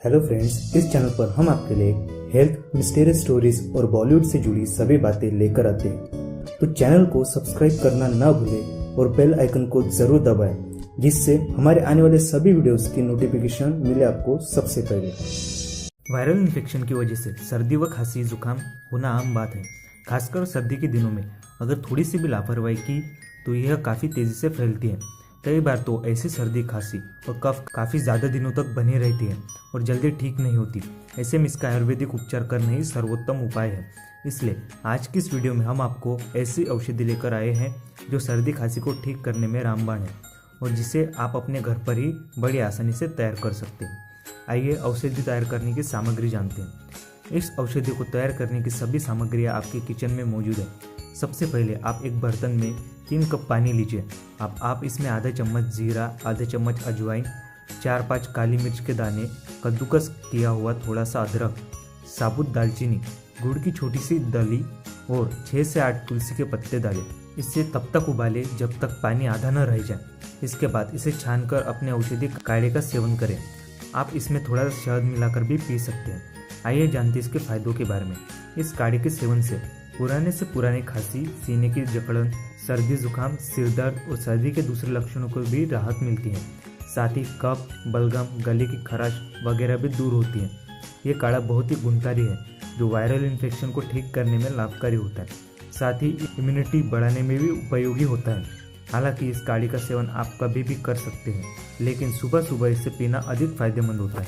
Hello friends, इस channel पर हम आपके लिए हेल्थ, मिस्टीरियस स्टोरीज और बॉलीवुड से जुड़ी सभी बातें लेकर आते हैं। तो चैनल को सब्सक्राइब करना ना भूलें और बेल आइकन को जरूर दबाएं, जिससे हमारे आने वाले सभी वीडियोस की नोटिफिकेशन मिले आपको सबसे पहले। वायरल इन्फेक्शन की वजह से सर्दी व खांसी जुकाम होना आम बात है। खासकर सर्दी के दिनों में अगर थोड़ी सी भी लापरवाही की तो यह काफ़ी तेज़ी से फैलती है। कई बार तो ऐसी सर्दी, खांसी और कफ काफ़ी ज़्यादा दिनों तक बनी रहती है और जल्दी ठीक नहीं होती। ऐसे में इसका आयुर्वेदिक उपचार करना ही सर्वोत्तम उपाय है। इसलिए आज की इस वीडियो में हम आपको ऐसी औषधि लेकर आए हैं जो सर्दी खांसी को ठीक करने में रामबाण है और जिसे आप अपने घर पर ही बड़ी आसानी से तैयार कर सकते हैं। आइए औषधि तैयार करने की सामग्री जानते हैं। इस औषधि को तैयार करने की सभी सामग्रियां आपके किचन में मौजूद है। सबसे पहले आप एक बर्तन में 3 कप पानी लीजिए। आप इसमें आधा चम्मच जीरा, आधा चम्मच अजवाइन, 4-5 काली मिर्च के दाने, कद्दूकस किया हुआ थोड़ा सा अदरक, साबुत दालचीनी, गुड़ की छोटी सी डली और 6 से 8 तुलसी के पत्ते डालें। इसे तब तक उबालें जब तक पानी आधा न रह जाए। इसके बाद इसे छानकर अपने औषधि काढ़े का सेवन करें। आप इसमें थोड़ा शहद मिलाकर भी पी सकते हैं। आइए जानते हैं इसके फायदों के बारे में। इस काढ़े के सेवन से पुराने से पुरानी खांसी, सीने की जकड़न, सर्दी जुकाम, सिरदर्द और सर्दी के दूसरे लक्षणों को भी राहत मिलती है। साथ ही कफ, बलगम, गले की खराश वगैरह भी दूर होती है। ये काढ़ा बहुत ही गुणकारी है जो वायरल इन्फेक्शन को ठीक करने में लाभकारी होता है। साथ ही इम्यूनिटी बढ़ाने में भी उपयोगी होता है। हालांकि इस काढ़े का सेवन आप कभी भी कर सकते हैं, लेकिन सुबह सुबह इसे पीना अधिक फायदेमंद होता है।